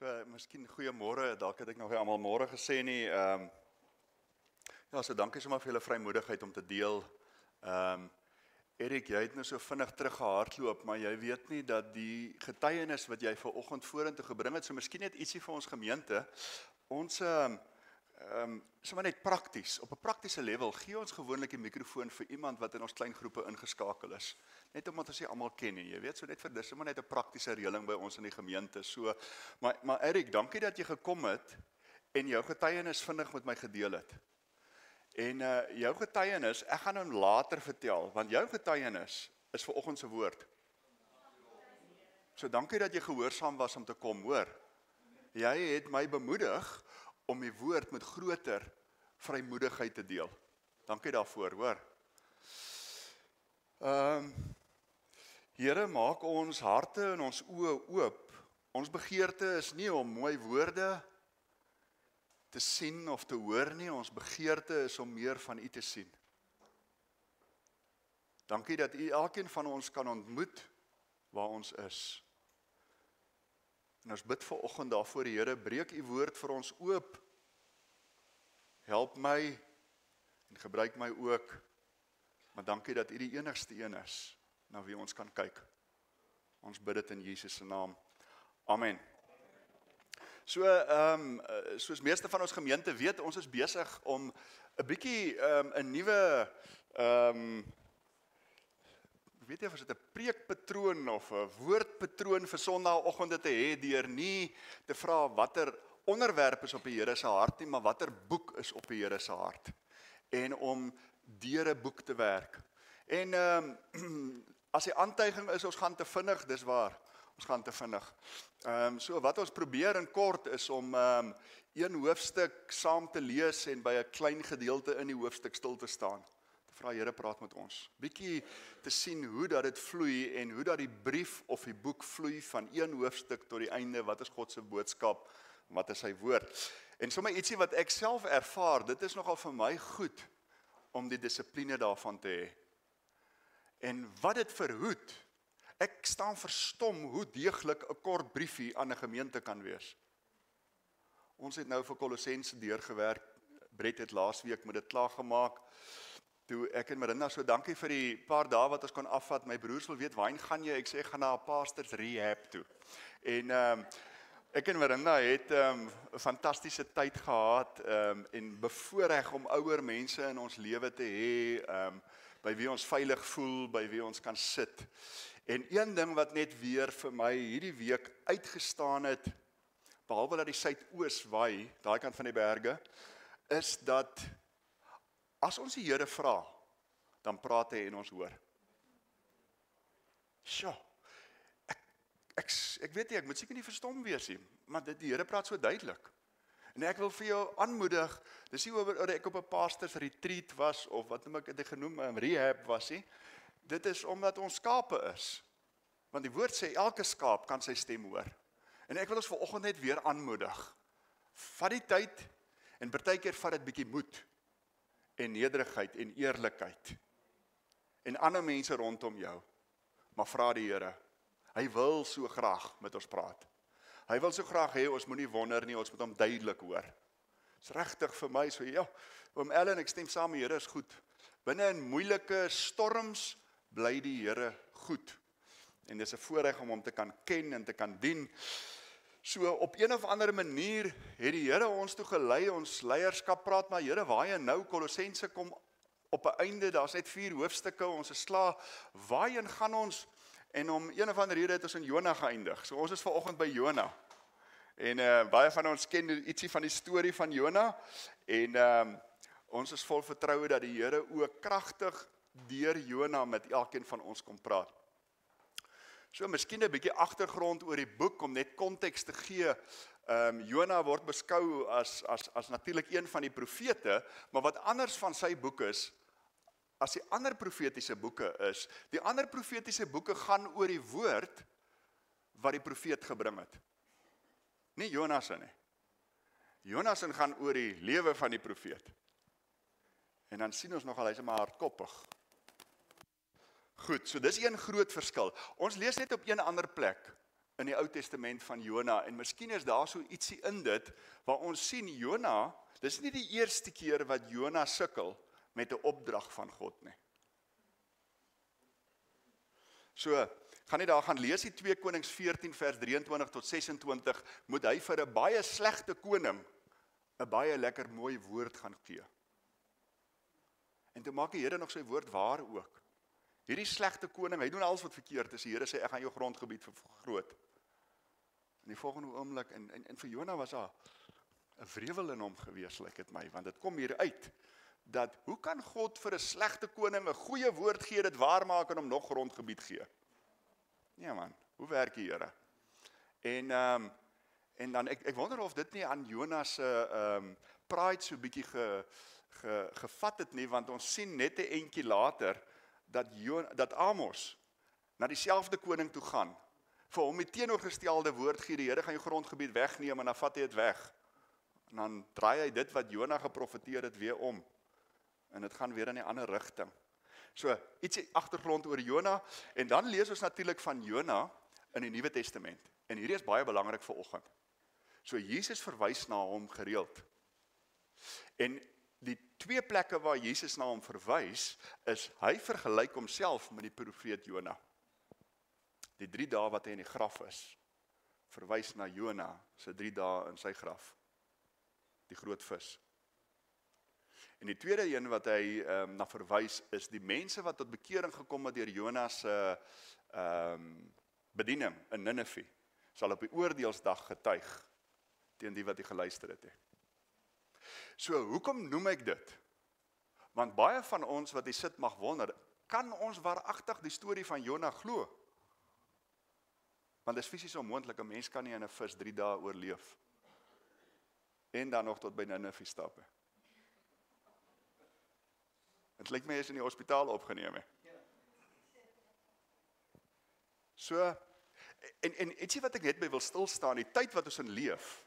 So, miskien goeiemôre, dalk het ek nog nie almal môre gesê nie. Ja, so dankie sommer vir julle vrymoedigheid om te deel. Erik, jy het nou so vinnig teruggehardloop, maar jy weet nie dat die getuienis wat jy vanoggend vorentoe gebring het, so miskien net ietsie vir ons gemeente. Ons sommer net prakties, op 'n praktiese level, gee ons gewoonlik die mikrofoon vir iemand wat in ons klein groepe ingeskakel is. Net omdat ons nie almal ken nie, jy weet, so net vir dis sommer net 'n praktiese reëling by ons in die gemeente. So, maar Erik, dankie dat jy gekom het en jou getuienis vinnig met my gedeel het. En jou getuienis, ek gaan hom later vertel, want jou getuienis is vanoggend se woord. So dankie dat jy gehoorsaam was om te kom, hoor. Jy het my bemoedig om die woord met groter vrymoedigheid te deel. Dankie daarvoor, hoor. Here, maak ons harte en ons oë oop. Ons begeerte is nie om mooi woorde te sien of te hoor nie, ons begeerte is om meer van U te sien. Dankie dat U elkeen van ons kan ontmoet waar ons is. En ons bid vanoggend daarvoor, Here, breek U woord vir ons oop. Help my en gebruik my ook. Maar dankie dat U die enigste een is na wie ons kan kyk. Ons bid dit in Jesus se naam. Amen. So, soos meeste van ons gemeente weet, ons is besig om 'n bietjie 'n nuwe weet jy of dit 'n preekpatroon of 'n woordpatroon vir Sondagoggende te hê, deur nie te vra watter onderwerp is op die Here se hart nie, maar watter boek is op die Here se hart. En om deur 'n boek te werk. En as die aantuiging is, ons gaan te vinnig, dis waar. Ons gaan te vinnig. So wat ons probeer in kort is om een hoofstuk saam te lees en by 'n klein gedeelte in die hoofstuk stil te staan. Te vra, Here, praat met ons. Bietjie te sien hoe dat dit vloei en hoe dat die brief of die boek vloei van een hoofstuk tot die einde. Wat is God se boodskap? Wat is sy woord? En sommer ietsie wat ek self ervaar, dit is nogal vir my goed om die dissipline daarvan te hê. En wat dit verhoed, ek staan verstom hoe deeglik 'n kort briefie aan 'n gemeente kan wees. Ons het nou vir Kolossense deurgewerk. Brett het laasweek met dit klaargemaak. Toe ek en Marinda, so dankie vir die paar dae wat ons kon afvat. My broers wil weet, waarheen gaan jy? Ek sê, ek gaan na 'n pastors rehab toe. En ek en Marinda het 'n fantastiese tyd gehad en bevoorreg om ouer mense in ons lewe te hê, by wie ons veilig voel, by wie ons kan sit. En een ding wat net weer vir my hierdie week uitgestaan het, behalwe dat die suidoos waai, daai kant van die berge, is dat as ons die Here vra, dan praat hy en ons hoor. Sjoe, ek weet nie, ek moet seker nie verstom wees nie, maar die Here praat so duidelik. En ek wil vir jou aanmoedig, dis nie oor ek op 'n pastors retreat was, of wat noem ek dit genoem, 'n rehab was nie. Dit is omdat ons skape is. Want die woord sê, elke skaap kan sy stem hoor. En ek wil ons vanoggend net weer aanmoedig. Vat die tyd, en partykeer vat dit bietjie moed, en nederigheid, en eerlikheid. En ander mense rondom jou. Maar vra die Here. Hy wil so graag met ons praat. Hy wil so graag hê, ons moet nie wonder nie, ons moet hom duidelik hoor. Dit is regtig vir my so, ja, oom Ellen, ek stem saam, die Here is goed. Binne in moeilike storms, bly die Here goed. En dis 'n voorreg om hom te kan ken en te kan dien. So op een of ander manier het die Here ons toe gelei, ons leierskap praat, maar Here, waarheen nou? Kolossense kom op 'n einde, daar's net 4 hoofstukke, ons is klaar. Waarheen gaan ons? En om een of ander rede het ons in Jona geëindig. So ons is vanoggend by Jona. En baie van ons ken ietsie van die storie van Jona. En ons is vol vertroue dat die Here ook kragtig deur Jona met elkeen van ons kom praat. So miskien 'n bietjie agtergrond oor die boek om net konteks te gee. Jona word beskou as natuurlik een van die profete, maar wat anders van sy boek is, as die ander profetiese boeke is, die ander profetiese boeke gaan oor die woord wat die profeet gebring het. Nie Jonas se nie. Jonas se gaan oor die lewe van die profeet. En dan sien ons nogal, hy's maar hardkoppig. Goed, so dis een groot verskil. Ons lees net op een ander plek in die Ou Testament van Jona, en miskien is daar so ietsie in dit, waar ons sien Jona, dis nie die eerste keer wat Jona sukkel met 'n opdrag van God nie. So, gaan nie daar gaan lees die 2 Konings 14 vers 23 tot 26, moet hy vir 'n baie slegte koning 'n baie lekker mooi woord gaan gee. En toe maak die Here nog sy woord waar ook. Hierdie slegte koning, hy doen alles wat verkeerd is. Die Here sê, ek gaan jou grondgebied vergroot. In die volgende oomblik, en vir Jona was daar 'n wrevel in hom gewees, lyk dit my, want dit kom hier uit, dat hoe kan God vir 'n slegte koning 'n goeie woord gee, dit waarmaak en hom nog grondgebied gee? Nee man, hoe werk die Here? En dan, ek wonder of dit nie aan Jona se pride so bietjie gevat het nie, want ons sien net 'n entjie later, dat Amos na dieselfde koning toe gaan, vir hom die teenoorgestelde woord gee, die Here gaan jou grondgebied wegneem, en dan vat hy dit weg. En dan draai hy dit wat Jona geprofeteer het weer om, en dit gaan weer in 'n ander rigting. So, ietsie agtergrond oor Jona, en dan lees ons natuurlik van Jona in die Nuwe Testament, en hierdie is baie belangrik vir oggend. So, Jesus verwys na hom gereeld, en die 2 plekke waar Jesus na hom verwys, is hy vergelyk homself met die profeet Jona. Die 3 dae wat hy in die graf is, verwys na Jona se 3 dae in sy graf. Die groot vis. En die tweede een wat hy na verwys, is die mense wat tot bekering gekom het deur Jona se bediening in Ninive, sal op die oordeelsdag getuig teen die wat hy geluister het. So, hoekom noem ek dit? Want baie van ons wat hier sit mag wonder, kan ons waaragtig die storie van Jona glo? Want dit is fisies onmoontlik, 'n mens kan nie in 'n vis 3 dae oorleef. En dan nog tot by Ninive stap. Het lyk my is in die hospitaal opgeneem. So, en ietsie wat ek net by wil stil staan, die tyd wat ons in leef,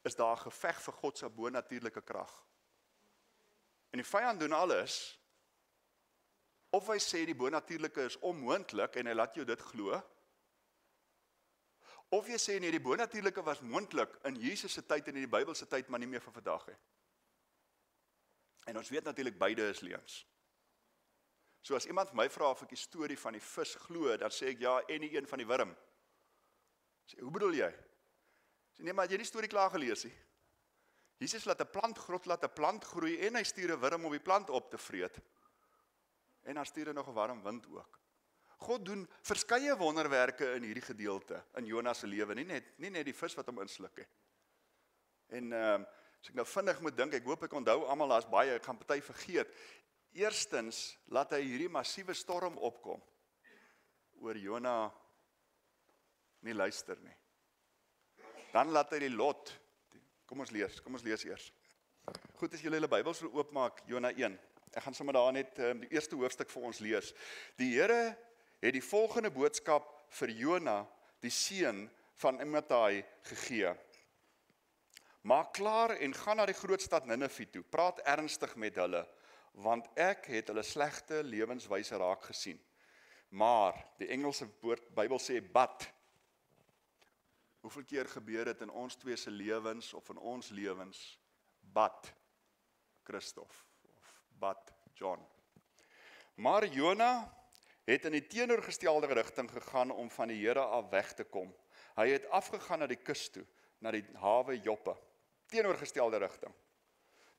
is daar 'n geveg vir God se bonatuurlike krag. En die vyand doen alles, of hy sê die bonatuurlike is onmoontlik en hy laat jou dit glo, of jy sê nee, die bonatuurlike was moontlik in Jesus se tyd en in die Bybel se tyd, maar nie meer vir vandag nie. En ons weet natuurlik beide is leuns. So as iemand my vra of ek die storie van die vis glo, dan sê ek ja, en die een van die wurm. Sê, hoe bedoel jy? Sê, nee, maar jy het die storie klaar gelees nie. Jesus laat 'n plant groei en hy stuur 'n wurm om die plant op te vreet. En dan stuur hy nog 'n warm wind ook. God doen verskeie wonderwerke in hierdie gedeelte, in Jona se lewe, nie net die vis wat hom insluk het. En as ek nou vinnig moet dink, ek hoop ek onthou almal, daar's baie, ek gaan party vergeet. Eerstens, laat hy hierdie massiewe storm opkom, oor Jona nie luister nie. Dan laat hy die lot, kom ons lees eers. Goed, as julle Bybels wil oopmaak, Jona 1, ek gaan sommer daar net die eerste hoofstuk vir ons lees. Die Here het die volgende boodskap vir Jona, die seun van Amittai, gegee. Maak klaar en gaan na die groot stad Ninive toe. Praat ernstig met hulle, want ek het hulle slegte lewenswyse raak gesien. Maar, die Engelse Bybel sê, but. Hoeveel keer gebeur dit in ons twee se lewens, of in ons lewens, but Christoph, of but John. Maar Jona het in die teenoorgestelde rigting gegaan om van die Here af weg te kom. Hy het afgegaan na die kus toe, na die hawe Joppe. Teenoorgestelde rigting.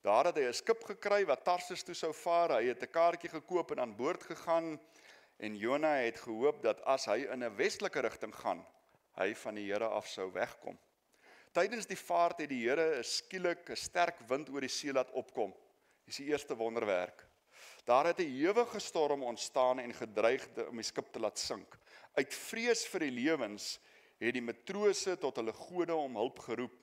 Daar het hy 'n skip gekry wat Tarsus toe sou vaar. Hy het 'n kaartjie gekoop en aan boord gegaan. En Jona het gehoop dat as hy in 'n westelike rigting gaan, hy van die Here af sou wegkom. Tydens die vaart het die Here skielik 'n sterk wind oor die see laat opkom. Dis die eerste wonderwerk. Daar het 'n ewige storm ontstaan en gedreig om die skip te laat sink. Uit vrees vir die lewens het die matrose tot hulle gode om hulp geroep.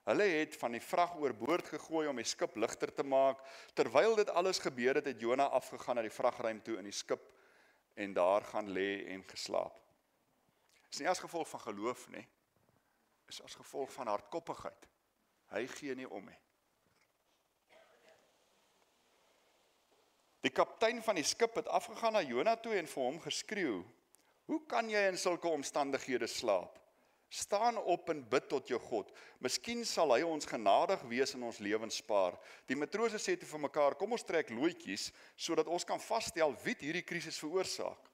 Hulle het van die vrag oorboord gegooi om die skip ligter te maak. Terwyl dit alles gebeur het, het Jona afgegaan na die vragruim toe in die skip en daar gaan lê en geslaap. Is nie as gevolg van geloof nie, is as gevolg van hardkoppigheid. Hy gee nie om nie. Die kaptein van die skip het afgegaan na Jona toe en vir hom geskreeu: "Hoe kan jy in sulke omstandighede slaap? Staan op en bid tot jou God. Miskien sal hy ons genadig wees en ons lewens spaar. Die matrose sê toe vir mekaar, kom ons trek looitjies, sodat ons kan vasstel wie hierdie krisis veroorsaak.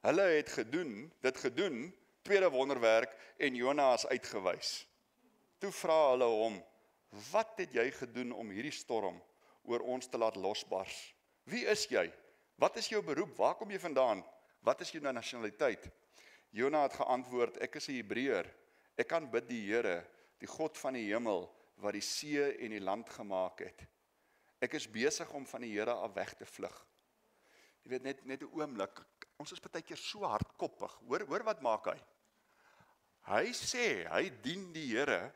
Hulle het dit gedoen, tweede wonderwerk, en Jona is uitgewys. Toe vra hulle hom, wat het jy gedoen om hierdie storm oor ons te laat losbars? Wie is jy? Wat is jou beroep? Waar kom jy vandaan? Wat is jou nasionaliteit? Jona het geantwoord, ek is 'n Hebreër. Ek kan bid die Here, die God van die hemel, wat die see en die land gemaak het. Ek is besig om van die Here af weg te vlug. Jy weet, net 'n oomblik, ons is baie keer so hardkoppig. Hoor wat maak hy? Hy sê, hy dien die Here,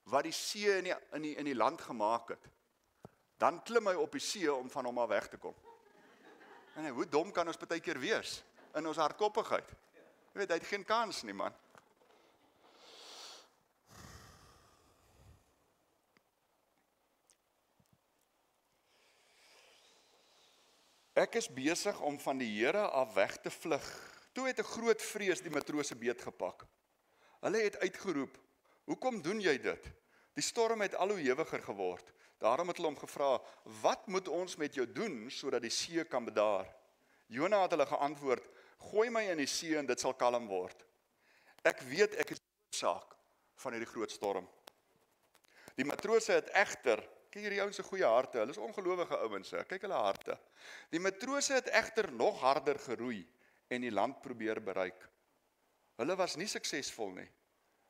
wat die see in die land gemaak het. Dan klim hy op die see om van hom af weg te kom. En hoe dom kan ons baie keer wees in ons hardkoppigheid? Jy weet, hy het geen kans nie, man. Ek is besig om van die Here af weg te vlug. Toe het 'n groot vrees die matrose beetgepak. Hulle het uitgeroep, hoekom doen jy dit? Die storm het al hoe hewiger geword. Daarom het hulle hom gevra, wat moet ons met jou doen, sodat die see kan bedaar? Jona het hulle geantwoord, gooi my in die see en dit sal kalm word. Ek weet ek is die oorsaak van hierdie groot storm. Die matrose het egter, kyk hierdie ouens se goeie harte, hulle is ongelowige ouens, kyk hulle harte. Die matrose het egter nog harder geroei en die land probeer bereik. Hulle was nie suksesvol nie,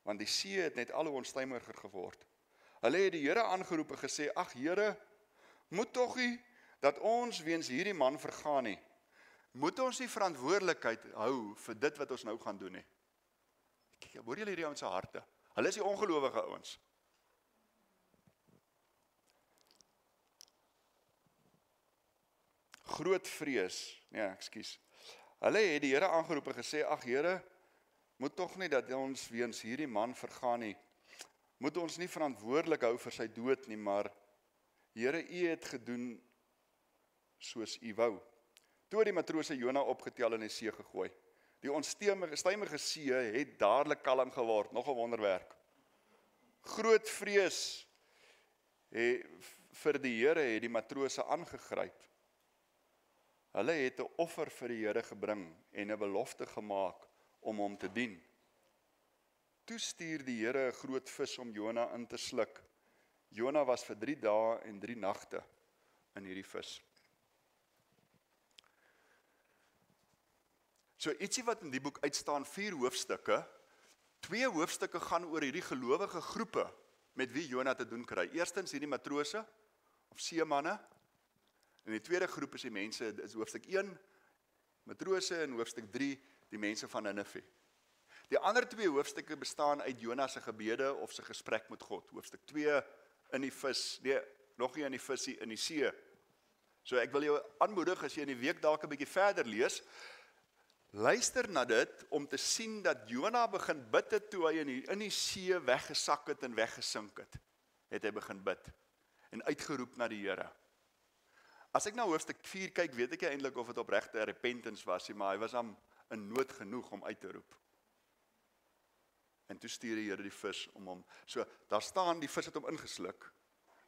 want die see het net al hoe onstuimiger geword. Hulle het die Here aangeroep en gesê, ag Here, moet tog nie dat ons weens hierdie man vergaan nie. Moet ons nie verantwoordelikheid hou vir dit wat ons nou gaan doen nie. Kyk, hoor julle hierdie ouens se harte? Hulle is die ongelowige ouens. Groot vrees, ekskuus. Hulle het die Here aangeroep en gesê, ag Here, moet tog nie dat ons weens hierdie man vergaan nie. Moet ons nie verantwoordelik hou vir sy dood nie, maar Here, U het gedoen soos U wou. Toe het die matrose Jona opgetel in die see gegooi. Die onstuimige see het dadelik kalm geword, nog 'n wonderwerk. Groot vrees vir die Here het die matrose aangegryp. Hulle het 'n offer vir die Here gebring en 'n belofte gemaak om hom te dien. Toe stuur die Here 'n groot vis om Jona in te sluk. Jona was vir 3 dae en 3 nagte in hierdie vis. So ietsie wat in die boek uitstaan, 4 hoofstukke. 2 hoofstukke gaan oor hierdie gelowige groepe met wie Jona te doen kry. Eerstens hierdie matrose of seemanne. En die tweede groep is die mense, is hoofstuk 1, matrose, en hoofstuk 3, die mense van Ninive. Die ander 2 hoofstukke bestaan uit Jona se gebede of sy gesprek met God. Hoofstuk 2 in die vis, nog nie in die visie, in die see. So ek wil jou aanmoedig, as jy in die week dalk 'n bietjie verder lees, luister na dit om te sien dat Jona begin bid het toe hy in die see weggesak het en weggesink het. Het hy begin bid en uitgeroep na die Here. As ek na hoofstuk 4 kyk, weet ek eintlik of dit opregte repentance was, maar hy was aan in nood genoeg om uit te roep. En toe stuur die Here die vis om hom. So, daar staan, die vis het hom ingesluk.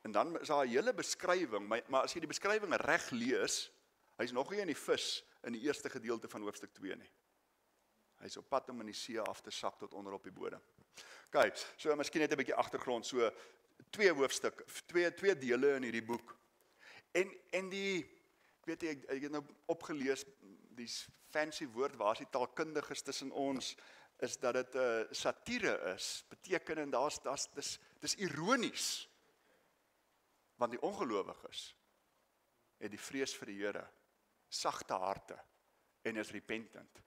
En dan is daar 'n hele beskrywing, maar as jy die beskrywing reg lees, hy's nog nie in die vis in die eerste gedeelte van hoofstuk 2 nie. Hy's op pad om in die see af te sak tot onder op die bodem. Kyk, so miskien net 'n bietjie agtergrond, so 2 hoofstukke, 2 dele in hierdie boek. En die, weet jy, ek het nou opgelees, die fancy woord, waar is die taalkundiges tussen ons, is dat dit satire is, beteken en dis ironies, want die ongelowiges het die vrees vir die Here, sagte harte, en is repentant,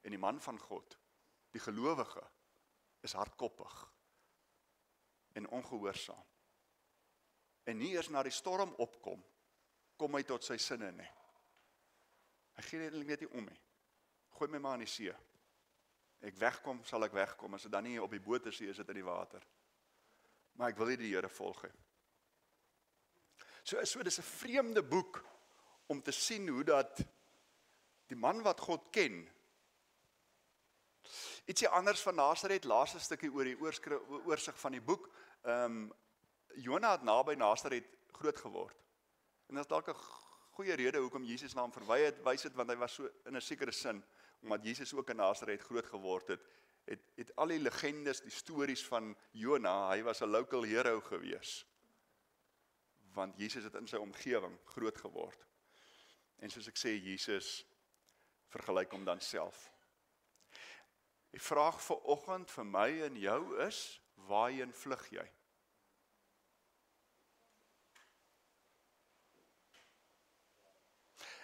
en die man van God, die gelowige, is hardkoppig, en ongehoorsaam, en nie eers na die storm opkom, kom hy tot sy sinne nie. Hy gee net nie om nie. Gooi my maar in die see. Ek wegkom, sal ek wegkom, as dit dan nie op die boot is, is dit in die water. Maar ek wil nie die Here volg hê. So dis 'n vreemde boek, om te sien hoe dat die man wat God ken, Ietsie anders van Nasaret, laaste stukkie oor die oorsig van die boek. Jona het naby Nasaret groot geword. En dit is dalk 'n goeie rede hoekom Jesus na hom wys het, want hy was so in 'n sekere sin, omdat Jesus ook in Nasaret groot geword het al die legendes, die stories van Jona, hy was 'n local hero gewees. Want Jesus het in sy omgewing groot geword. En soos ek sê, Jesus vergelyk hom dan self. Die vraag vir oggend vir my en jou is, waarheen vlug jy?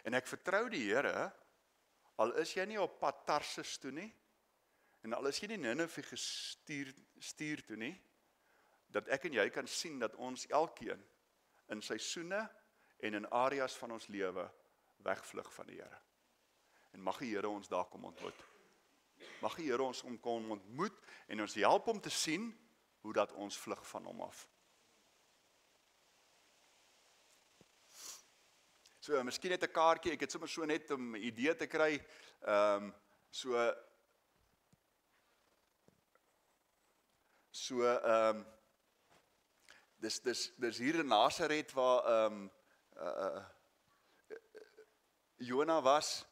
En ek vertrou die Here, al is jy nie op pad Tarsus toe nie, en al is jy nie Ninive stuur toe nie, dat ek en jy kan sien dat ons elkeen in seisoene en in areas van ons lewe wegvlug van die Here. En mag die Here ons daar kom ontmoet. Mag die Here ons kom ontmoet en ons help om te sien hoe dat ons vlug van hom af. So, miskien net 'n kaartjie, ek het sommer so net om 'n idee te kry, dis hier in Nasaret waar Jona was.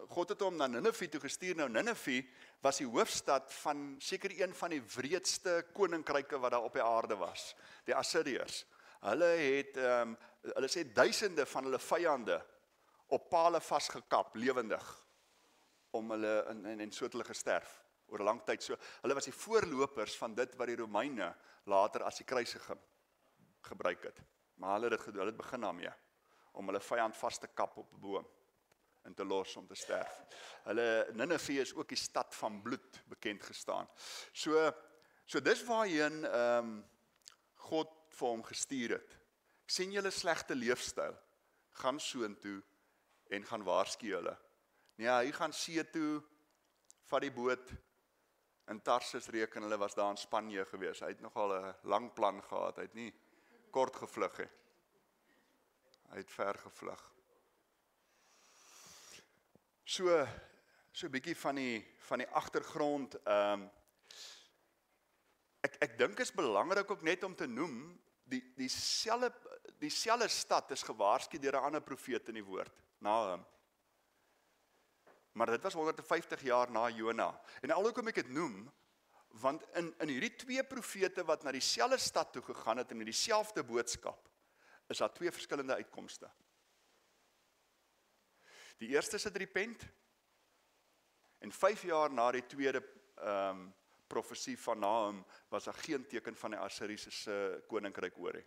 God het hom na Ninive toe gestuur. Nou Ninive was die hoofstad van seker een van die wreedste koninkryke wat daar op die aarde was, die Assiriërs. Hulle sê duisende van hulle vyande op pale vasgekap, lewendig, om hulle en so het hulle gesterf oor 'n lang tyd. So, hulle was die voorlopers van dit wat die Romeine later as die kruisiging gebruik het. Maar hulle het begin daarmee, om hulle vyand vas te kap op 'n boom en te los om te sterf. Ninive is ook die stad van bloed bekend gestaan. So dis waarheen God vir hom gestuur het. Ek sien julle slegte leefstyl, gaan soontoe en gaan waarsku hulle. Nee, hy gaan see toe, vat die boot, in Tarsus reken hulle was daar in Spanje gewees. Hy het nogal 'n lang plan gehad, hy het nie kort gevlug he. Hy het ver gevlug. So 'n bietjie van die agtergrond. Ek dink is belangrik ook net om te noem, dieselfde stad is gewaarsku deur 'n ander profeet in die woord, Nahum. Maar dit was 150 jaar na Jona. En alhoewel ek dit noem, want in hierdie twee profete wat na dieselfde stad toe gegaan het en met dieselfde boodskap, is daar twee verskillende uitkomste. Die eerste is 'n repent, en 5 jaar na die tweede profesie van Nahum was daar geen teken van die Assiriese koninkryk oor nie.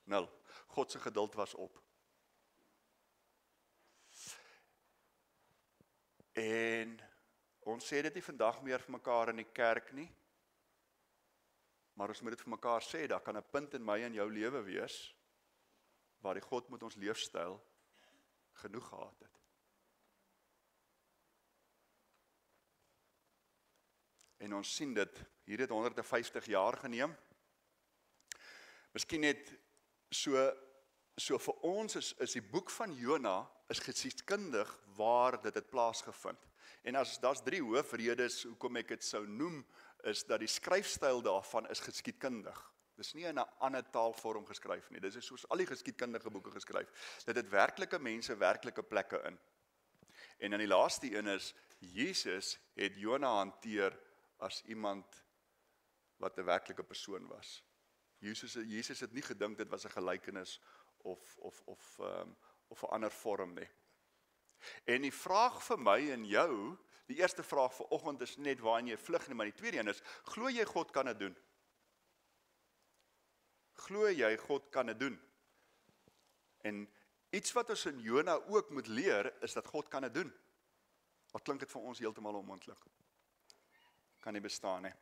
0. God se geduld was op. En ons sê dit nie vandag meer vir mekaar in die kerk nie, maar ons moet dit vir mekaar sê, daar kan 'n punt in my en jou lewe wees, waar die God met ons leefstyl genoeg gehad het. En ons sien dit, hier het 150 jaar geneem. Miskien net so vir ons is die boek van Jona is geskiedkundig waar dit het plaasgevind. En daar's 3 hoofredes hoekom ek dit sou noem, is dat die skryfstyl daarvan is geskiedkundig. Dis nie in 'n ander taalvorm geskryf nie. Dis is soos al die geskiedkundige boeke geskryf. Dit het werklike mense, werklike plekke in. En dan die laaste een is, Jesus het Jona hanteer as iemand wat 'n werklike persoon was. Jesus het nie gedink dit was 'n gelykenis of 'n ander vorm nie. En die vraag vir my en jou, die eerste vraag vir oggend is net waarheen jy vlug nie, maar die tweede een is, glo jy God kan dit doen? Glo jy God kan dit doen? En iets wat ons in Jona ook moet leer, is dat God kan dit doen. Wat klink dit vir ons heeltemal onmoontlik? Kan nie bestaan nie.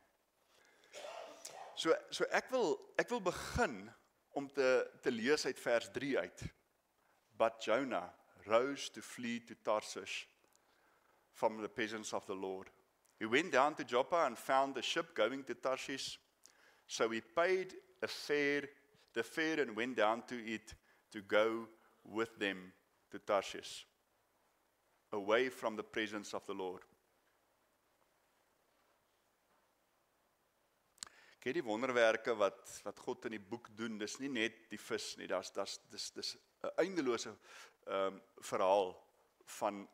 So ek wil begin om te lees uit vers 3 uit. But Jonah rose to flee to Tarsus from the presence of the Lord. He went down to Joppa and found the ship going to Tarshish. So he paid the fare and went down to it to go with them to Tarshish, away from the presence of the Lord. Kyk die wonderwerke wat God in die boek doen, dis nie net die vis nie, dis 'n eindelose verhaal van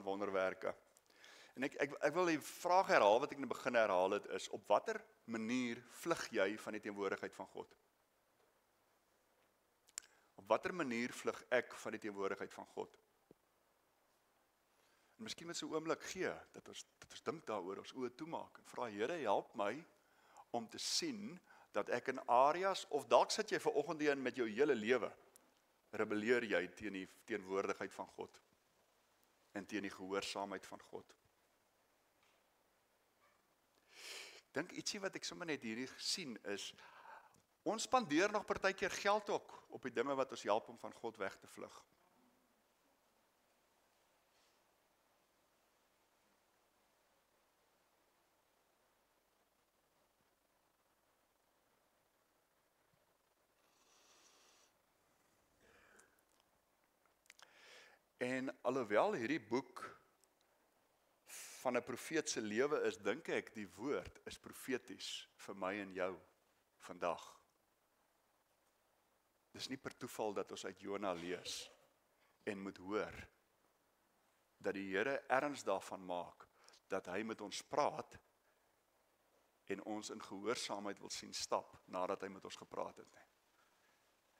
wonderwerke. En ek wil die vraag herhaal wat ek in die begin herhaal het, is op watter manier vlug jy van die teenwoordigheid van God? Op watter manier vlug ek van die teenwoordigheid van God? En miskien met so 'n oomblik gee, dat ons dink daaroor, ons oë toemaak en vra, Here, help my om te sien dat ek in areas, of dalk sit jy vanoggend hier met jou hele lewe, rebelleer jy teen die teenwoordigheid van God en teen die gehoorsaamheid van God. Ek dink ietsie wat ek sommer net hierdie gesien is, ons spandeer nog partykeer geld ook op die dinge wat ons help om van God weg te vlug. En alhoewel hierdie boek van 'n profeet se lewe is, dink ek die woord is profeties vir my en jou vandag. Dis nie per toeval dat ons uit Jona lees en moet hoor dat die Here erns daarvan maak dat hy met ons praat en ons in gehoorsaamheid wil sien stap nadat hy met ons gepraat het nie.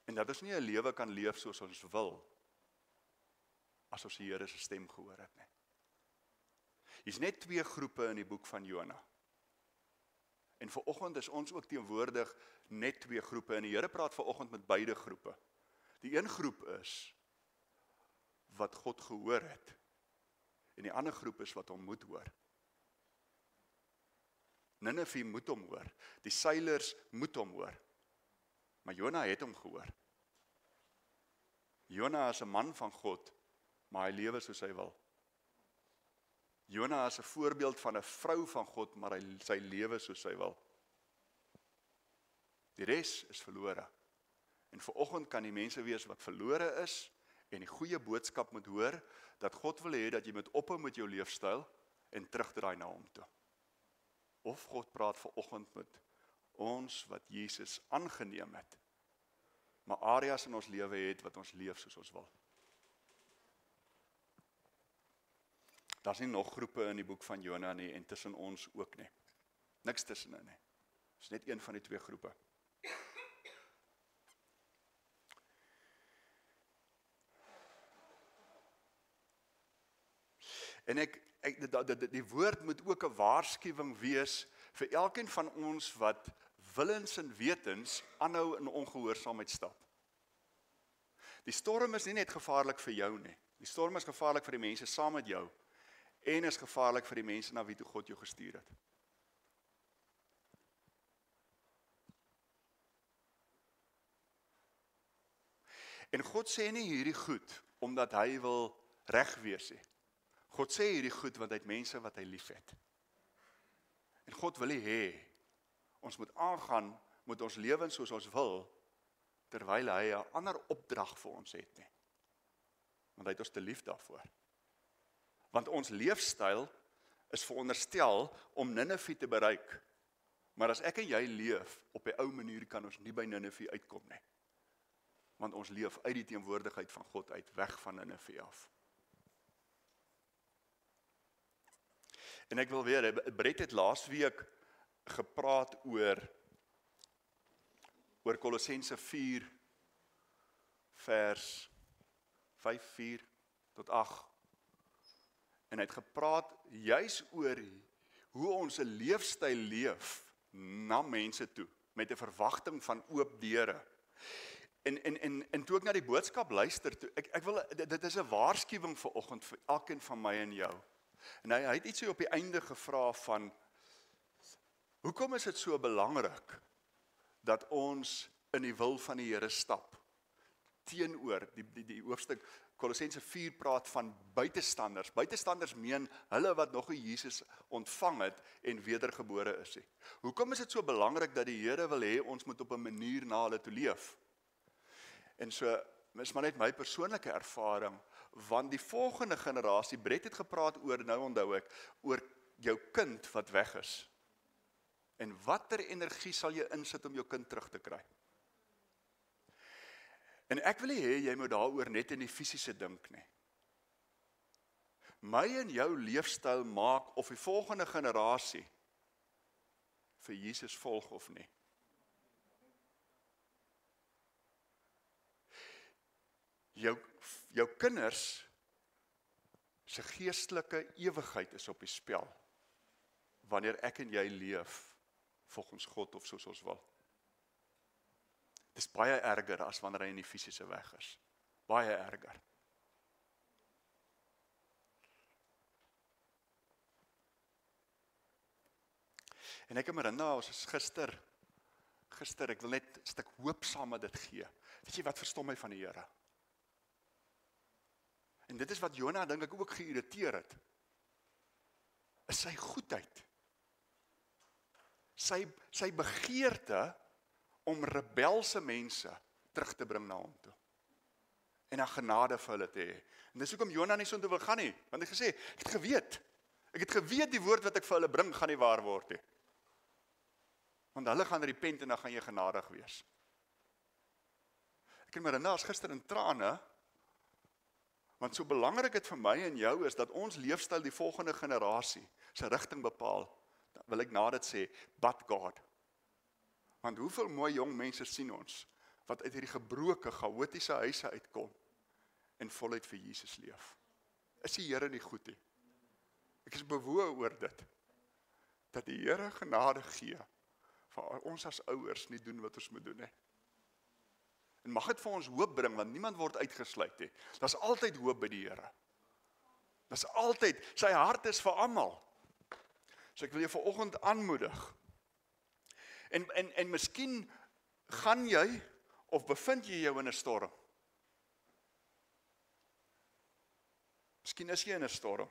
En dat ons nie 'n lewe kan leef soos ons wil as ons die Here se stem gehoor het nie. Hier's net 2 groepe in die boek van Jona. En vanoggend is ons ook teenwoordig net 2 groepe. En die Here praat vanoggend met beide groepe. Die een groep is wat God gehoor het. En die ander groep is wat hom moet hoor. Nineve moet hom hoor. Die seilers moet hom hoor. Maar Jona het hom gehoor. Jona is 'n man van God, maar hy lewe soos hy wil. Jona is 'n voorbeeld van 'n vrou van God, maar sy lewe soos hy wil. Die res is verlore. En vanoggend kan die mense wees wat verlore is en die goeie boodskap moet hoor dat God wil hê dat jy moet ophou met jou leefstyl en terugdraai na hom toe. Of God praat vanoggend met ons wat Jesus aangeneem het, maar areas in ons lewe het wat ons leef soos ons wil. Daar's nie nog groepe in die boek van Jona nie en tussen ons ook nie. Niks tussenin nie. Dis net een van die 2 groepe. En die woord moet ook 'n waarskuwing wees vir elkeen van ons wat willens en wetens aanhou in ongehoorsaamheid stap. Die storm is nie net gevaarlik vir jou nie. Die storm is gevaarlik vir die mense saam met jou en is gevaarlik vir die mense na wie toe God jou gestuur het. En God sê nie hierdie goed omdat hy wil reg wees nie. God sê hierdie goed want hy het mense wat hy liefhet. En God wil nie hê ons moet aangaan met ons lewens soos ons wil terwyl hy 'n ander opdrag vir ons het nie. Want hy het ons te lief daarvoor. Want ons leefstyl is veronderstel om Nineve te bereik. Maar as ek en jy leef op 'n ou manier kan ons nie by Nineve uitkom nie. Want ons leef uit die teenwoordigheid van God uit, weg van Nineve af. En ek wil weer, Brett het laasweek gepraat oor Kolossense 4 vers 5:4 tot 8. En hy het gepraat juis oor hoe ons 'n leefstyl leef na mense toe met 'n verwagting van oop deure. En toe ek na die boodskap luister, ek wil dit is 'n waarskuwing vanoggend vir elkeen van my en jou. En hy het iets op die einde gevra van hoekom is dit so belangrik dat ons in die wil van die Here stap? Teenoor die hoofstuk Kolossense 4 praat van buitestanders. Buitestanders meen hulle wat nog nie Jesus ontvang het en wedergebore is nie. Hoekom is dit so belangrik dat die Here wil hê ons moet op 'n manier na hulle toe leef? En so is maar net my persoonlike ervaring, want die volgende generasie, Brett het gepraat oor, nou onthou ek, oor jou kind wat weg is. En watter energie sal jy insit om jou kind terug te kry? En ek wil nie hê jy moet daaroor net in die fisiese dink nie. My en jou leefstyl maak of die volgende generasie vir Jesus volg of nie. Jou kinders se geestelike ewigheid is op die spel, wanneer ek en jy leef volgens God of soos ons wil. Dit is baie erger as wanneer hy in die fisiese weg is. Baie erger. En ek en Marinda, ons is gister, ek wil net 'n stuk hoop saam met dit gee. Weet jy wat verstom my van die Here? En dit is wat Jona dink ek ook geïrriteer het. Is sy goedheid. Sy begeerte om rebelse mense terug te bring na hom toe. En dan genade vir hulle te hê. En dis hoekom Jona nie so toe wil gaan nie. Want hy gesê, ek het geweet die woord wat ek vir hulle bring, gaan nie waar word nie. Want hulle gaan repent en dan gaan jy genadig wees. Ek en Marinda is gister in trane, want so belangrik het vir my en jou is, dat ons leefstyl die volgende generasie sy rigting bepaal, dan wil ek na dit sê, but God. Want hoeveel mooi jong mense sien ons, wat uit hierdie gebroke, chaotiese huise uitkom, en voluit vir Jesus leef. Is die Here nie goed nie? Ek is bewoe oor dit, dat die Here genade gee, vir ons as ouers nie doen wat ons moet doen, he. En mag dit vir ons hoop bring, want niemand word uitgesluit, he. Daar's altyd hoop by die Here. Daar's altyd, sy hart is vir almal. So ek wil jou vanoggend aanmoedig. En miskien gaan jy, of bevind jy jou in 'n storm. Miskien is jy in 'n storm.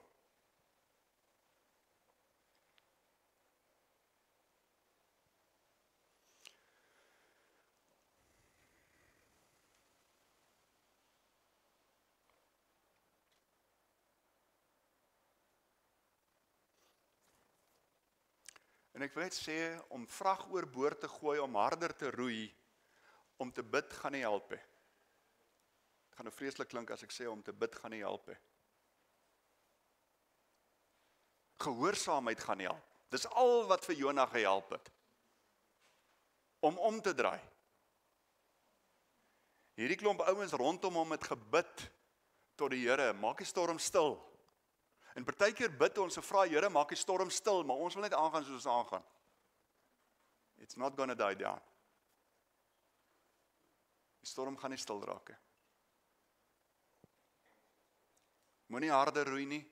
En ek wil net sê, om vrag oor boord te gooi, om harder te roei, om te bid gaan nie help he. Het gaan nou vreeslik klink as ek sê, om te bid gaan nie help he. Gehoorsaamheid gaan nie help. Dis al wat vir Jona gehelp het. Om te draai. Hierdie klomp ouens rondom hom het gebid tot die Here, maak die storm stil. En partykeer bid ons en vra Here, maak die storm stil, maar ons wil net aangaan soos ons aangaan. It's not gonna die down. Die storm gaan nie stil raak. Moenie harder roei nie.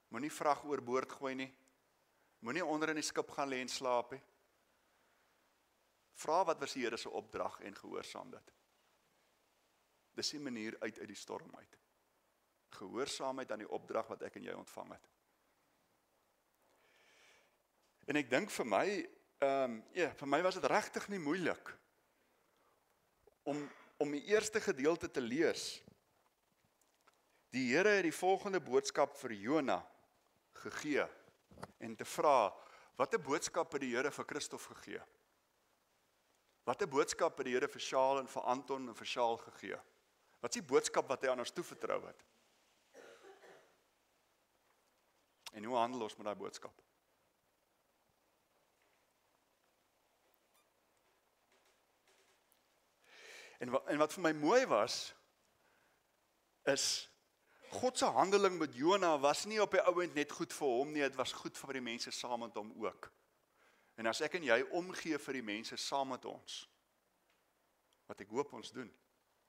Moenie vrag oor boord gooi nie. Moenie onder in die skip gaan lê en slaap nie. Vra wat was die Here se opdrag en gehoorsaam dit. Dis die manier uit die storm uit. Gehoorsaamheid aan die opdrag wat ek en jy ontvang het. En ek dink vir my, vir my was dit regtig nie moeilik om die eerste gedeelte te lees. Die Here het die volgende boodskap vir Jona gegee en te vra, watter boodskap het die Here vir Christof gegee? Watter boodskap het die Here vir Sjaal en vir Anton en vir Sjaal gegee? Wat is die boodskap wat hy aan ons toevertrou het? En hoe handel ons met daai boodskap? En wat vir my mooi was, is God se handeling met Jona was nie op die ouend net goed vir hom nie, dit was goed vir die mense saam met hom ook. En as ek en jy omgee vir die mense saam met ons, wat ek hoop ons doen,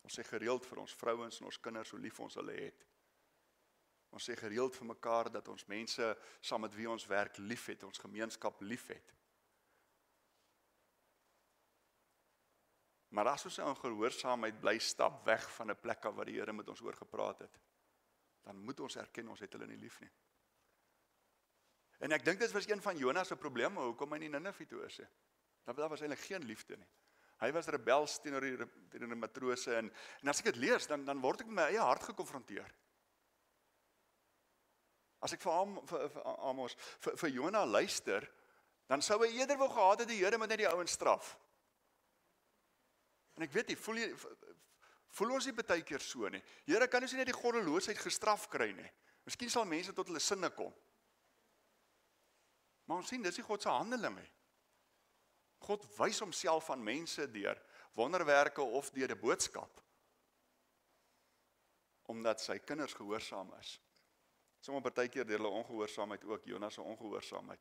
ons sê gereeld vir ons vrouens en ons kinders hoe lief ons hulle het. Ons sê gereeld vir mekaar dat ons mense saam met wie ons werk lief het, ons gemeenskap lief het. Maar as ons in gehoorsaamheid bly stap weg van 'n plek af waar die Here met ons oor gepraat het, dan moet ons erken ons het hulle nie lief nie. En ek dink dit was een van Jona se probleme hoekom hy nie Ninive toe is. Daar was eintlik geen liefde nie. Hy was rebels teenoor die matrose en as ek dit lees, dan word ek met my eie hart gekonfronteer. As ek vir Amos, vir Jona luister, Dan sou hy eerder wou gehad het die Here moet net die ouens straf. En ek weet nie, voel ons nie baie keer so nie. Here, kan ons nie net die goddeloosheid gestraf kry nie? Miskien sal mense tot hulle sinne kom. Maar ons sien, dis nie God se handeling nie. God wys homself aan mense deur wonderwerke of deur 'n boodskap. Omdat sy kinders gehoorsaam is. Sommige partykeer deur hulle ongehoorsaamheid ook, Jonas se ongehoorsaamheid.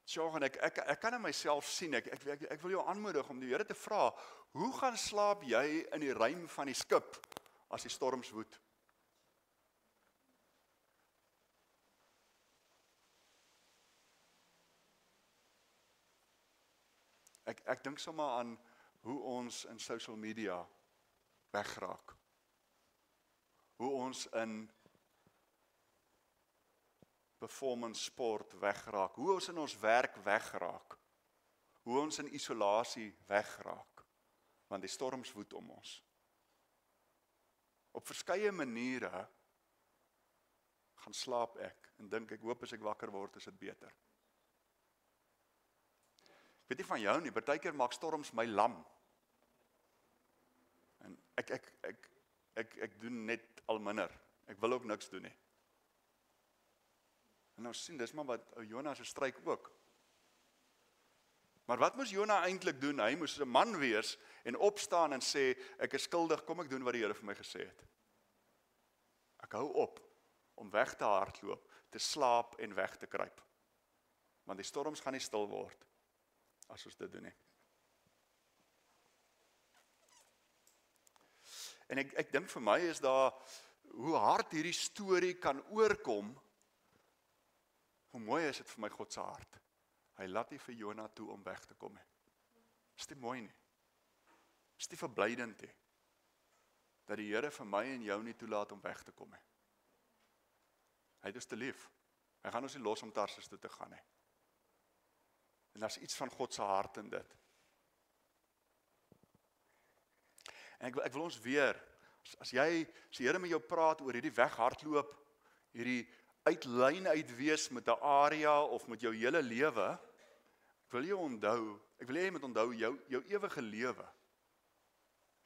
Sjoe, ek kan in myself sien, ek wil jou aanmoedig om die Here te vra, hoe gaan slaap jy in die ruim van die skip as die storms woed? Ek dink sommer aan hoe ons in social media wegraak. Hoe ons in performance sport wegraak. Hoe ons in ons werk wegraak. Hoe ons in isolasie wegraak. Want die storms woed om ons. Op verskeie maniere gaan slaap ek en dink ek hoop as ek wakker word is dit beter. Ek weet nie van jou nie, partykeer maak storms my lam. En ek doen net al minder. Ek wil ook niks doen nie. En nou sien, dis maar wat Jonas se stryk ook. Maar wat moes Jona eintlik doen? Hy moes 'n man wees en opstaan en sê, ek is skuldig, kom ek doen wat die Here vir my gesê het. Ek hou op om weg te hardloop, te slaap en weg te kruip. Want die storms gaan nie stil word as ons dit doen nie. En ek dink vir my is daar, hoe hard hierdie storie kan oorkom, hoe mooi is dit vir my God se hart. Hy laat nie vir Jona toe om weg te kom nie. Is dit mooi nie? Is dit verblydend nie? Dat die Here vir my en jou nie toelaat om weg te kom nie. Hy het ons te lief. Hy gaan ons nie los om Tarsus toe te gaan nie. En daar's iets van God se hart in dit. En ek wil ons weer, as die Here met jou praat oor hierdie weghardloop, hierdie uit lyn uitwees met 'n area of met jou hele lewe, ek wil jy moet onthou jou ewige lewe.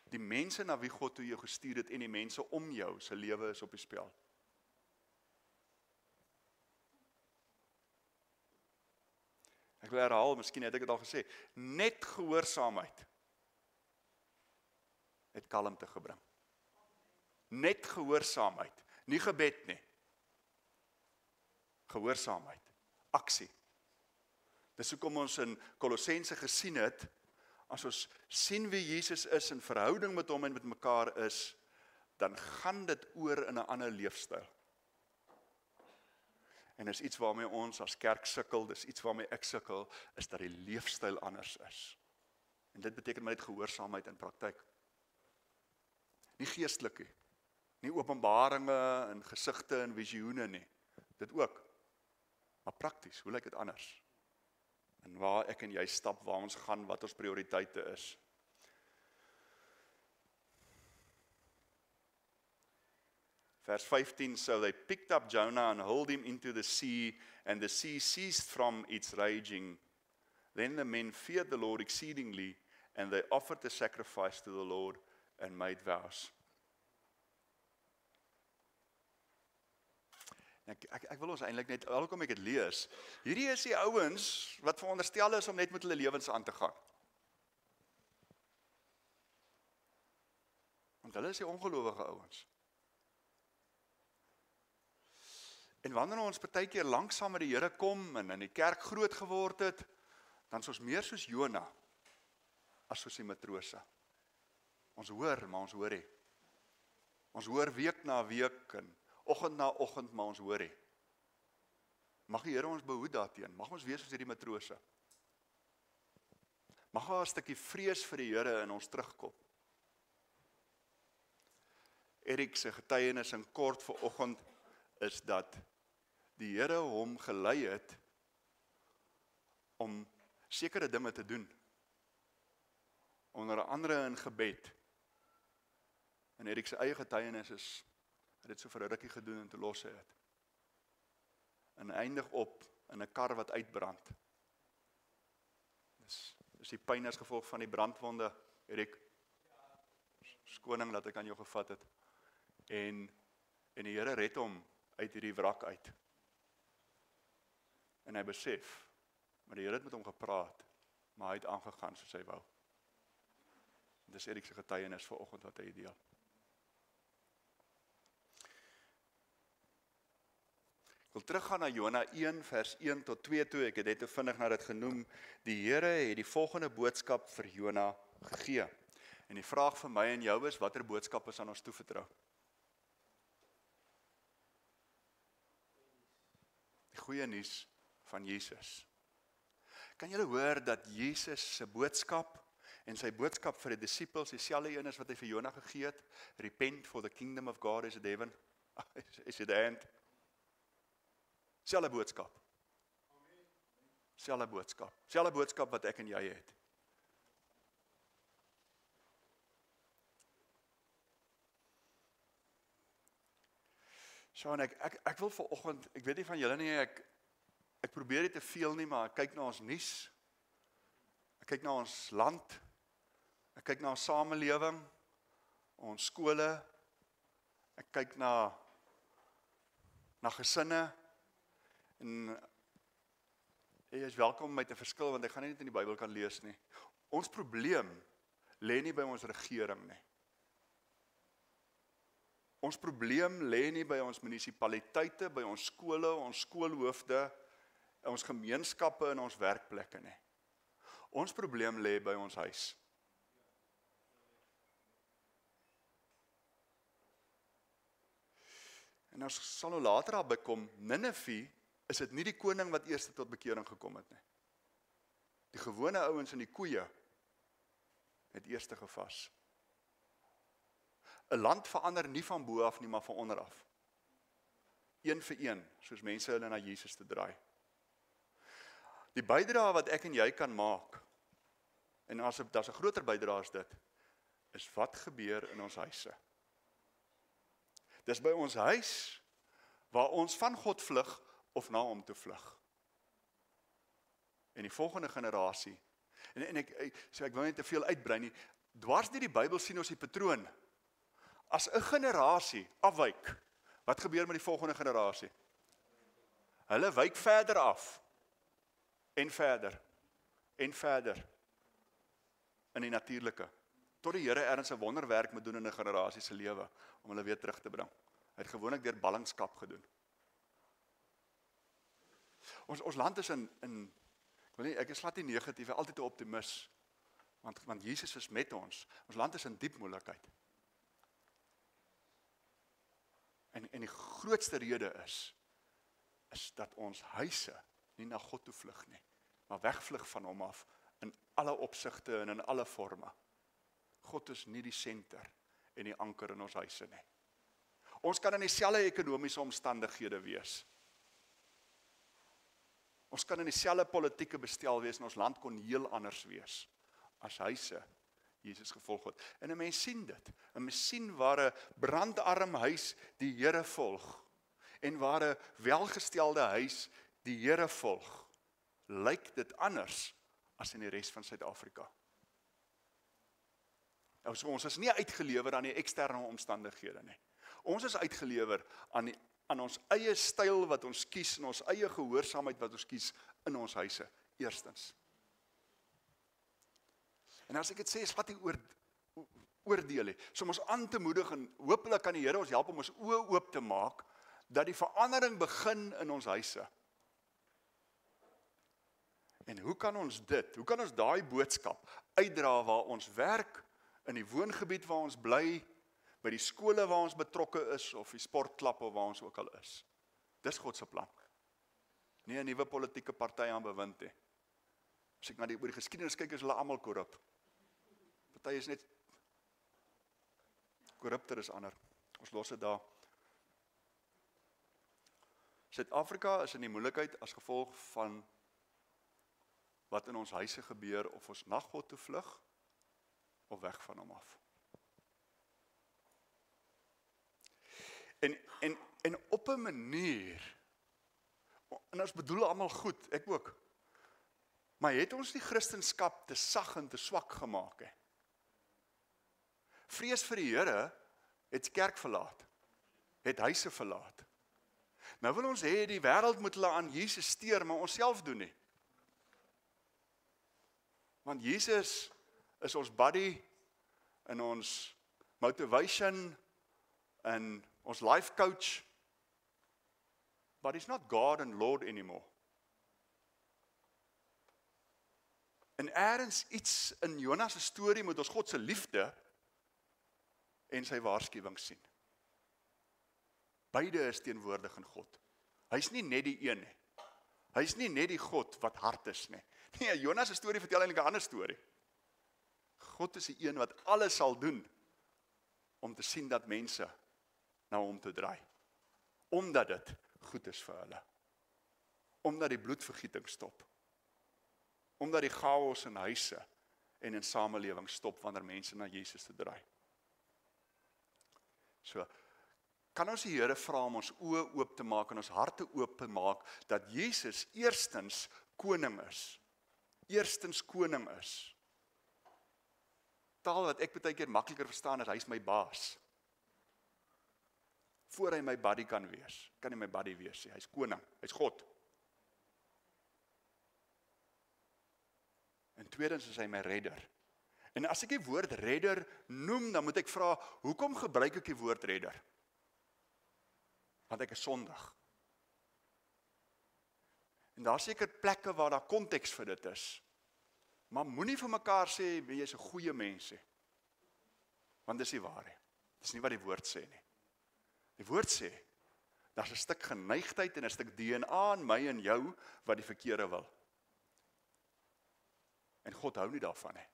Die mense na wie God toe jou gestuur het en die mense om jou se lewe is op die spel. Ek wil herhaal, miskien het ek dit al gesê, net gehoorsaamheid het kalmte gebring. Net gehoorsaamheid, nie gebed nie. Gehoorsaamheid, aksie. Dis hoekom ons in Kolossense gesien het, as ons sien wie Jesus is in verhouding met hom en met mekaar is, dan gaan dit oor in 'n ander leefstyl. En is iets waarmee ons as kerk sukkel, dis iets waarmee ek sukkel, is dat die leefstyl anders is. En dit beteken maar net gehoorsaamheid in praktyk. Nie geestelik nie, nie openbaringe en gesigte en visioene nie, dit ook. Maar prakties, hoe lyk dit anders? En waar ek en jy stap, waar ons gaan, wat ons prioriteite is. Vers 15, so they picked up Jonah and hurled him into the sea, and the sea ceased from its raging. Then the men feared the Lord exceedingly, and they offered a sacrifice to the Lord and made vows. Ek wil ons eintlik net, alhoewel ek dit lees, hierdie is die ouens wat veronderstel is om net met hulle lewens aan te gaan. Want hulle is die ongelowige ouens. En wanneer ons partykeer lanksaam met die Here kom en in die kerk groot geword het, dan is ons meer soos Jona as soos die matrose. Ons hoor, maar ons hoor nie. Ons hoor week na week en oggend na oggend, maar ons hoor nie. Mag die Here ons behoed daarteen. Mag ons wees soos hierdie matrose. Mag daar 'n stukkie vrees vir die Here in ons terugkom. Erik se getuienis in kort vanoggend is dat die Here hom gelei het om sekere dinge te doen. Onder andere in gebed. En Erik se eie getuienis is, hy het dit so vir 'n rukkie gedoen en toe los hy het. en eindig op in 'n kar wat uitbrand. Dis die pyn as gevolg van die brandwonde, Erik. Skoning dat ek aan jou gevat het. En die Here red hom uit hierdie wrak uit. En hy besef, maar die Here het met hom gepraat, maar hy het aangegaan soos hy wou. Dis Erik se getuienis vanoggend wat hy deel. Ek wil teruggaan na Jona 1 vers 1 tot 2 toe, ek het net te vinnig na dit genoem, die Here het die volgende boodskap vir Jona gegee. En die vraag vir my en jou is, watter boodskap is aan ons toevertrou? Die goeie nuus van Jesus. Kan julle hoor dat Jesus se boodskap en sy boodskap vir die disippels dieselfde een is wat hy vir Jona gegee het? Repent, for the kingdom of God is at heaven. Is at hand. Selfde boodskap. Selfde boodskap. Selfde boodskap wat ek en jy het. Sean, ek wil vanoggend, ek weet nie van julle nie, ek probeer nie te veel nie, maar ek kyk na ons nuus. Ek kyk na ons land. Ek kyk na ons samelewing, ons skole. Ek kyk na gesinne. En jy is welkom om my te verskil, want ek gaan nie net in die Bybel kan lees nie. Ons probleem lê nie by ons regering nie. Ons probleem lê nie by ons munisipaliteite, by ons skole, ons skoolhoofde, ons gemeenskappe en ons werkplekke nie. Ons probleem lê by ons huis. En ons sal nou later daarby kom, Nineve is dit nie die koning wat eers tot bekering gekom het nie. Die gewone ouens en die koeie het eers gevas. 'n Land verander nie van bo af nie, maar van onder af. Een vir een, soos mense hulle na Jesus te draai. Die bydrae wat ek en jy kan maak, en daar's 'n groter bydrae as dit, is wat gebeur in ons huise. Dis by ons huis waar ons van God vlug of na hom toe vlug. En die volgende generasie, en ek wil nie te veel uitbrei nie, dwars deur die Bybel sien ons die patroon. As 'n generasie afwyk, wat gebeur met die volgende generasie? Hulle wyk verder af, en verder, en verder, in die natuurlike, tot die Here ergens 'n wonderwerk moet doen in 'n generasie se lewe, om hulle weer terug te bring. Hy het gewoonlik deur ballingskap gedoen. Ons land is ek is glad nie negatief, altyd 'n optimis, want Jesus is met ons. Ons land is in diep moeilikheid. En die grootste rede is dat ons huise nie na God toe vlug nie, maar wegvlug van hom af, in alle opsigte en in alle forme. God is nie die senter en die anker in ons huise nie. Ons kan in dieselfde ekonomiese omstandighede wees. Ons kan in dieselfde politieke bestel wees, en ons land kon heel anders wees, as huise Jesus gevolg het. En 'n mens sien dit. 'n Mens sien waar 'n brandarm huis die Here volg, en waar 'n welgestelde huis die Here volg, lyk dit anders as in die res van Suid-Afrika. Nou, so ons is nie uitgelewer aan die eksterne omstandighede nie. Ons is uitgelewer aan ons eie styl wat ons kies, en ons eie gehoorsaamheid wat ons kies in ons huise, eerstens. En as ek dit sê, is glad nie oordeel nie. So om ons aan te moedig, en hopelik kan die Here ons help om ons oë oop te maak, dat die verandering begin in ons huise. En hoe kan ons daai boodskap uitdra waar ons werk, in die woongebied waar ons bly, by die skole waar ons betrokke is, of die sportklub of waar ons ook al is. Dis God se plan. Nie 'n nuwe politieke party aan bewind nie. As ek na oor die geskiedenis kyk, is hulle almal korrup. Party is net korrupter as ander. Ons los dit daar. Suid-Afrika is in die moeilikheid as gevolg van wat in ons huise gebeur, of ons na God toe vlug, of weg van hom af. En op 'n manier, En ons bedoel almal goed, ek ook. Maar het ons die Christendom te sag en te swak gemaak, hè? Vrees vir die Here het kerk verlaat, het huise verlaat. Nou wil ons hê die wêreld moet hulle aan Jesus steur, maar ons self doen nie. Want Jesus is ons buddy, en ons motivation, en ons life coach, but he's not God and Lord anymore. En ergens iets in Jonas se storie moet ons God se liefde en sy waarskuwing sien. Beide is teenwoordig in God. Hy's nie net die een nie. Hy's nie net die God wat hart is nie. Nee, Jonas se storie vertel eintlik 'n ander storie. God is die een wat alles sal doen om te sien dat mense na hom toe draai. Omdat dit goed is vir hulle. Omdat die bloedvergieting stop. Omdat die chaos in huise en in samelewing stop wanneer mense na Jesus toe draai. So, kan ons die Here vra om ons oë oop te maak en ons harte oop te maak dat Jesus eerstens koning is. Eerstens koning is. Taal wat ek baie keer makliker verstaan is, hy is my baas. Voor hy my buddy kan wees, kan hy my buddy wees, hy is koning, hy is God. En tweedens is hy my redder. En as ek die woord redder noem, dan moet ek vra, hoekom gebruik ek die woord redder? Want ek is sondig. En daar seker plekke waar daar konteks vir dit is. Maar moenie vir mekaar sê, jy is 'n goeie mens nie. Want dis nie waar nie. Dis nie wat die woord sê nie. Die woord sê, daar's 'n stuk geneigtheid en 'n stuk DNA in my en jou wat die verkeerde wil. En God hou nie daarvan nie.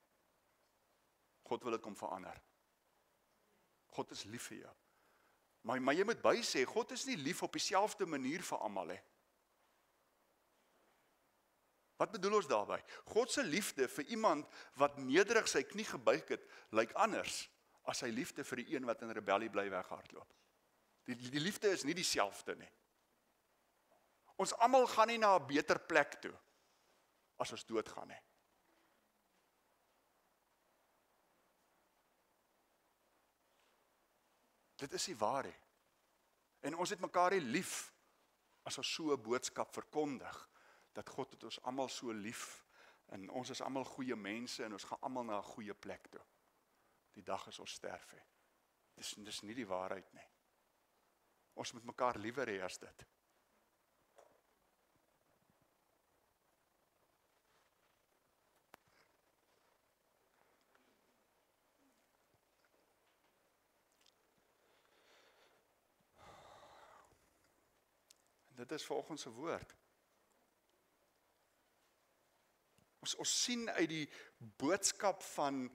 God wil dit kom verander. God is lief vir jou. Maar jy moet bysê, God is nie lief op dieselfde manier vir almal nie. Wat bedoel ons daarby? God se liefde vir iemand wat nederig sy knie gebuig het, lyk anders as sy liefde vir die een wat in rebellie bly weghardloop. Die liefde is nie dieselfde nie. Ons almal gaan nie na 'n beter plek toe as ons doodgaan nie. Dit is nie waar nie. En ons het mekaar nie lief as ons so 'n boodskap verkondig, dat God het ons almal so lief, en ons is almal goeie mense, en ons gaan almal na 'n goeie plek toe. Die dag as ons sterf hè. Dis nie die waarheid nie. Ons moet mekaar liewer hê as dit. Dit is vanoggend se woord. Ons sien uit die boodskap van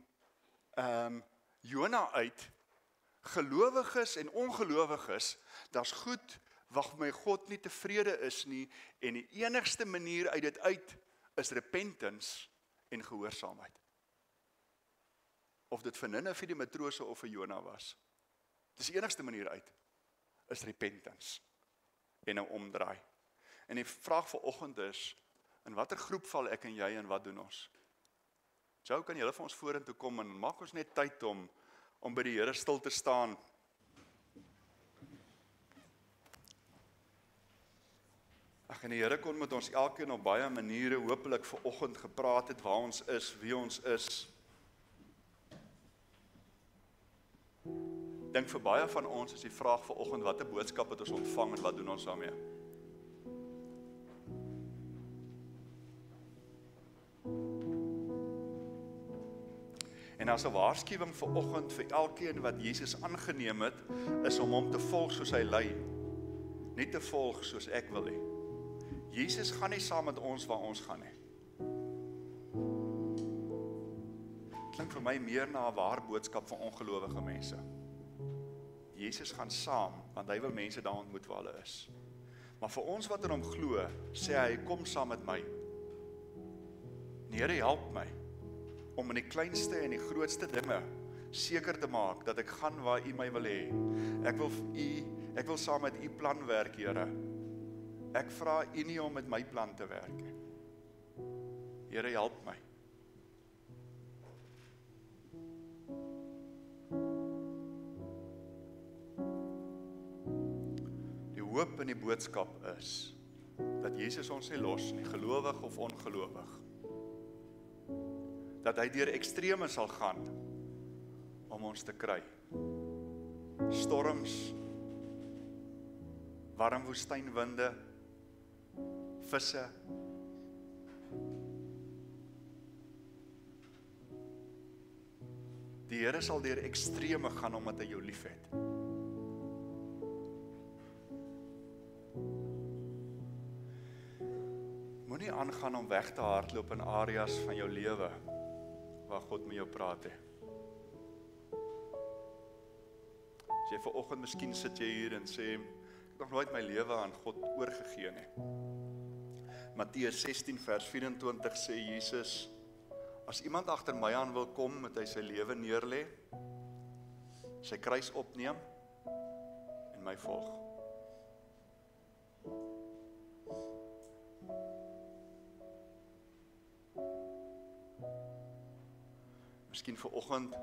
Jona uit, gelowiges en ongelowiges, daar's goed wat my God nie tevrede is nie, en die enigste manier uit dit uit is repentance en gehoorsaamheid. Of dit vir Nineve die matrose of vir Jona was. Dis die enigste manier uit, is repentance en 'n omdraai. En die vraag vanoggend is, in watter groep val ek en jy en wat doen ons? Jou, kan julle vir ons vorentoe kom en maak ons net tyd om by die Here stil te staan. Ag, en die Here kon met ons elkeen op baie maniere hopelik vanoggend gepraat het waar ons is, wie ons is. Dink vir baie van ons is die vraag vanoggend, watter boodskap het ons ontvang en wat doen ons daarmee? En as 'n waarskuwing vanoggend vir elkeen wat Jesus aangeneem het, is om hom te volg soos hy lei, nie te volg soos ek wil hê. Jesus gaan nie saam met ons waar ons gaan nie. Klink vir my meer na 'n waar boodskap vir ongelowige mense. Jesus gaan saam, want hy wil mense daar ontmoet waar hulle is. Maar vir ons wat in hom glo, sê hy, kom saam met my. Die Here help my om in die kleinste en die grootste dinge seker te maak dat ek gaan waar U my wil hê. Ek wil saam met U plan werk, Here. Ek vra U nie om met my plan te werk nie. Here, help my. Die hoop in die boodskap is dat Jesus ons nie los nie, gelowig of ongelowig. Dat hy deur ekstreme sal gaan om ons te kry. Storms, warm woestynwinde, visse. Die Here sal deur ekstreme gaan omdat hy jou liefhet. Moenie aangaan om weg te hardloop in areas van jou lewe waar God met jou praat het. As jy vanoggend miskien sit jy hier en sê, ek het nog nooit my lewe aan God oorgegee nie. Matteus 16 vers 24 sê Jesus, as iemand agter my aan wil kom, moet hy sy lewe neerlê, sy kruis opneem en my volg. Miskien vanoggend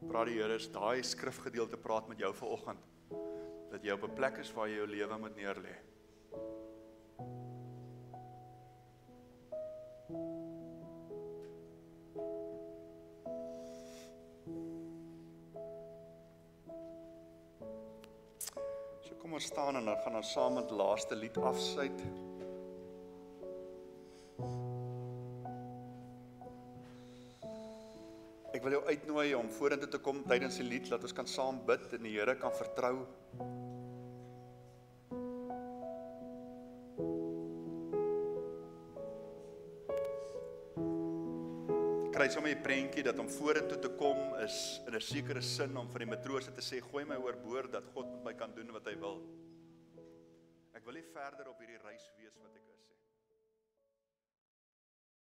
praat die Here, is daai skrifgedeelte praat met jou vanoggend, dat jy op 'n plek is waar jy jou lewe moet neerlê. So kom ons staan en dan gaan ons saam met die laaste lied afsluit. Ek wil jou uitnooi om vorentoe te kom tydens die lied, laat ons kan saam bid en die Here kan vertrou. Ek kry sommer 'n prentjie dat om vorentoe te kom is in 'n sekere sin om vir die matrose te sê, gooi my oorboord dat God met my kan doen wat hy wil. Ek wil nie verder op hierdie reis wees wat ek is nie.